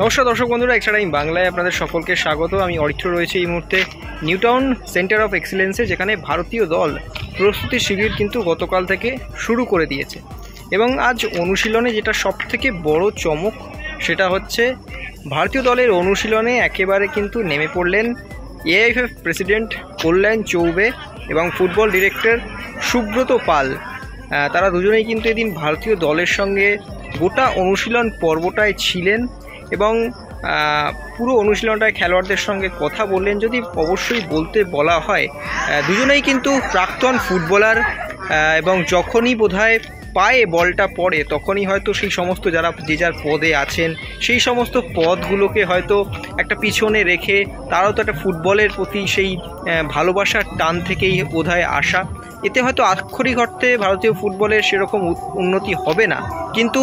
নমস্কার দর্শক বন্ধুরা, এক্সট্রা টাইম বাংলায় আপনাদের সকলকে স্বাগত। আমি অরিত্র রয়েছে এই মুহূর্তে নিউ টাউন সেন্টার অফ এক্সিলেন্সে, যেখানে ভারতীয় দল প্রস্তুতি শিবির কিন্তু গতকাল থেকে শুরু করে দিয়েছে। এবং আজ অনুশীলনে যেটা সবথেকে বড় চমক, সেটা হচ্ছে ভারতীয় দলের অনুশীলনে একেবারে কিন্তু নেমে পড়লেন এআইএফএফ প্রেসিডেন্ট কল্যাণ চৌবে এবং ফুটবল ডিরেক্টর সুব্রত পাল। তারা দুজনেই কিন্তু এদিন ভারতীয় দলের সঙ্গে গোটা অনুশীলন পর্বটায় ছিলেন এবং পুরো অনুশীলনটায় খেলোয়াড়দের সঙ্গে কথা বললেন। যদি অবশ্যই বলা হয়, দুজনেই কিন্তু প্রাক্তন ফুটবলার এবং যখনই বোধহয় পায়ে বলটা পড়ে তখনই হয়তো সেই সমস্ত যারা যে যার পদে আছেন সেই সমস্ত পদগুলোকে হয়তো একটা পিছনে রেখে তারাও তো একটা ফুটবলের প্রতি সেই ভালোবাসার টান থেকেই বোধহয় আসা। এতে হয়তো আক্ষরিক অর্থে ভারতীয় ফুটবলের সেরকম উন্নতি হবে না, কিন্তু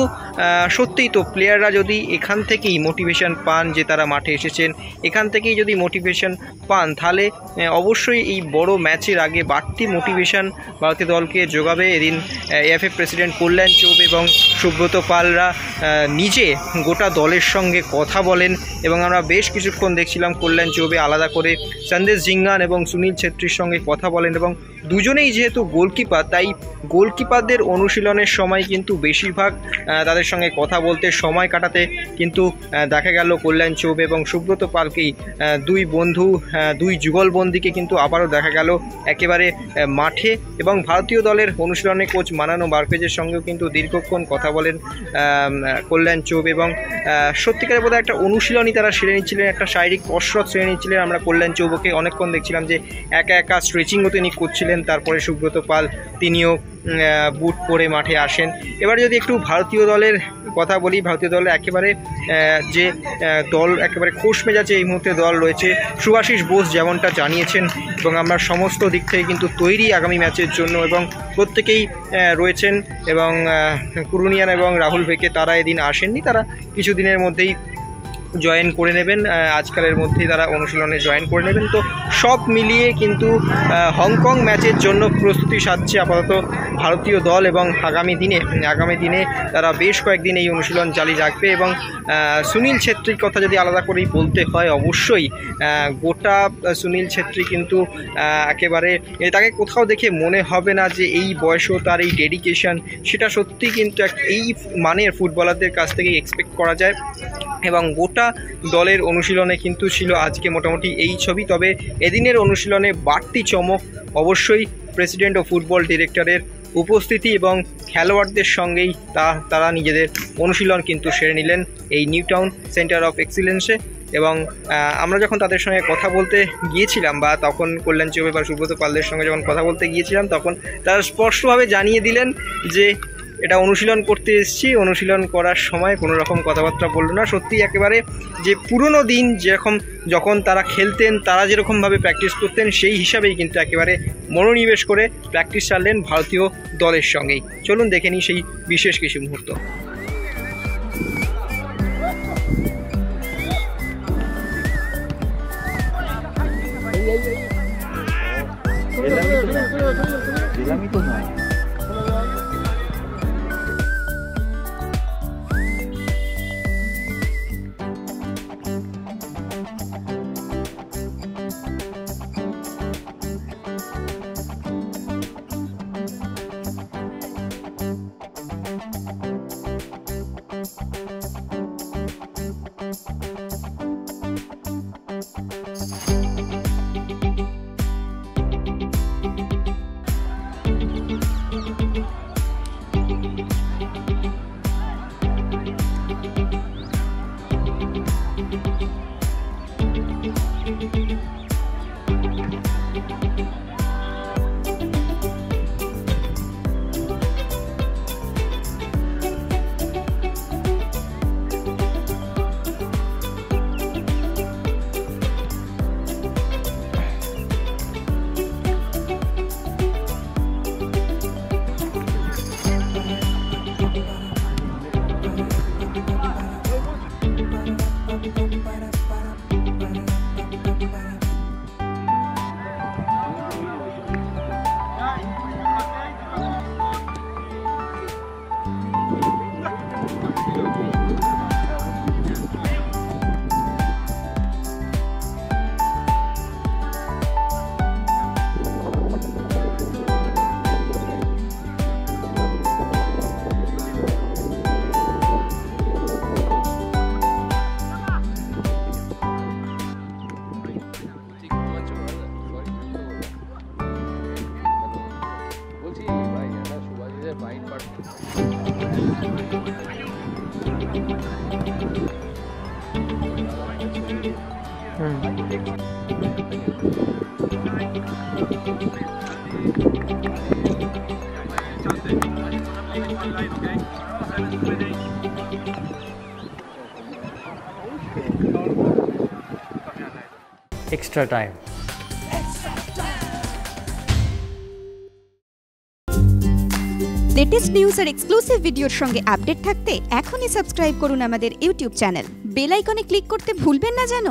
সত্যিই তো প্লেয়াররা যদি এখান থেকেই মোটিভেশন পান, যে তারা মাঠে এসেছেন এখান থেকেই যদি মোটিভেশন পান, তাহলে অবশ্যই এই বড় ম্যাচের আগে বাড়তি মোটিভেশন ভারতীয় দলকে যোগাবে। এদিন এআইএফএফ প্রেসিডেন্ট কল্যাণ চৌবে এবং সুব্রত পালরা নিজে গোটা দলের সঙ্গে কথা বলেন এবং আমরা বেশ কিছুক্ষণ দেখছিলাম কল্যাণ চৌবে আলাদা করে সন্দেশ জিঙ্গান এবং সুনীল ছেত্রীর সঙ্গে কথা বলেন। এবং দুজনেই যেহেতু গোলকিপার, তাই গোলকিপারদের অনুশীলনের সময় কিন্তু বেশিরভাগ তাদের সঙ্গে কথা বলতে, সময় কাটাতে কিন্তু দেখা গেল কল্যাণ চৌবে এবং সুব্রত পালকেই, দুই বন্ধু, দুই যুগলবন্দিকে কিন্তু আবারও দেখা গেল একেবারে মাঠে। এবং ভারতীয় দলের অনুশীলনে কোচ মানানো বারফেজের সঙ্গেও কিন্তু দীর্ঘক্ষণ কথা বলেন কল্যাণ চৌবে এবং সত্যিকারের বোধহয় একটা অনুশীলনই তারা সেরে নিচ্ছিলেন, একটা শারীরিক কসরত সেরে নিচ্ছিলেন। আমরা কল্যাণ চৌবেকে অনেকক্ষণ দেখছিলাম যে একা একা স্ট্রেচিংও তিনি করছিলেন। তারপরে সুব্রত পাল তিনিও বুট পরে মাঠে আসেন। এবার যদি একটু ভারতীয় দলের কথা বলি, ভারতীয় দলে একেবারে যে দল একেবারে খোশ মেজাজে এই মুহূর্তে দল রয়েছে। শুভাশিস বোস যেমনটা জানিয়েছেন এবং আমরা সমস্ত দিক থেকে কিন্তু তৈরি আগামী ম্যাচের জন্য, এবং প্রত্যেকেই রয়েছেন। এবং কুরুনিয়ান এবং রাহুল ভেকে তারা এদিন আসেননি, তারা কিছুদিনের মধ্যেই জয়েন করে নেবেন, আজকালের মধ্যেই তারা অনুশীলনে জয়েন করে নেবেন। তো সব মিলিয়ে কিন্তু হংকং ম্যাচের জন্য প্রস্তুতি সাজছে আপাতত ভারতীয় দল এবং আগামী দিনে তারা বেশ কয়েকদিন এই অনুশীলন চালিয়ে রাখবে। এবং সুনীল ছেত্রীর কথা যদি আলাদা করেই বলতে হয়, অবশ্যই গোটা সুনীল ছেত্রী কিন্তু একেবারে তাকে কোথাও দেখে মনে হবে না যে এই বয়সেও তার এই ডেডিকেশন, সেটা সত্যি কিন্তু এই মানের ফুটবলারদের কাছ থেকে এক্সপেক্ট করা যায়। এবং গোটা দলের অনুশীলনে কিন্তু ছিল আজকে মোটামুটি এই ছবি। তবে এদিনের অনুশীলনে বাড়তি চমক অবশ্যই প্রেসিডেন্ট ও ফুটবল ডিরেক্টরের উপস্থিতি এবং খেলোয়াড়দের সঙ্গেই তারা নিজেদের অনুশীলন কিন্তু সেরে নিলেন এই নিউ টাউন সেন্টার অফ এক্সিলেন্সে। এবং আমরা যখন তাদের সঙ্গে কথা বলতে গিয়েছিলাম, বা তখন কল্যাণ চৌবে বা সুব্রত পালদের সঙ্গে যখন কথা বলতে গিয়েছিলাম, তখন তারা স্পষ্টভাবে জানিয়ে দিলেন যে এটা অনুশীলন করতে এসেছি, অনুশীলন করার সময় কোনো রকম কথাবার্তা বললো না। সত্যি একেবারে যে পুরনো দিন যেরকম যখন তারা খেলতেন, তারা যেরকমভাবে প্র্যাকটিস করতেন, সেই হিসাবেই কিন্তু একেবারে মনোনিবেশ করে প্র্যাকটিস চাললেন ভারতীয় দলের সঙ্গেই। চলুন দেখে নিই সেই বিশেষ কিছু মুহূর্ত। Extra time. লেটেস্ট নিউজ আর এক্সক্লুসিভ ভিডিওর সঙ্গে আপডেট থাকতে এখনই সাবস্ক্রাইব করুন আমাদের ইউটিউব চ্যানেল। বেল আইকনে ক্লিক করতে ভুলবেন না যেন।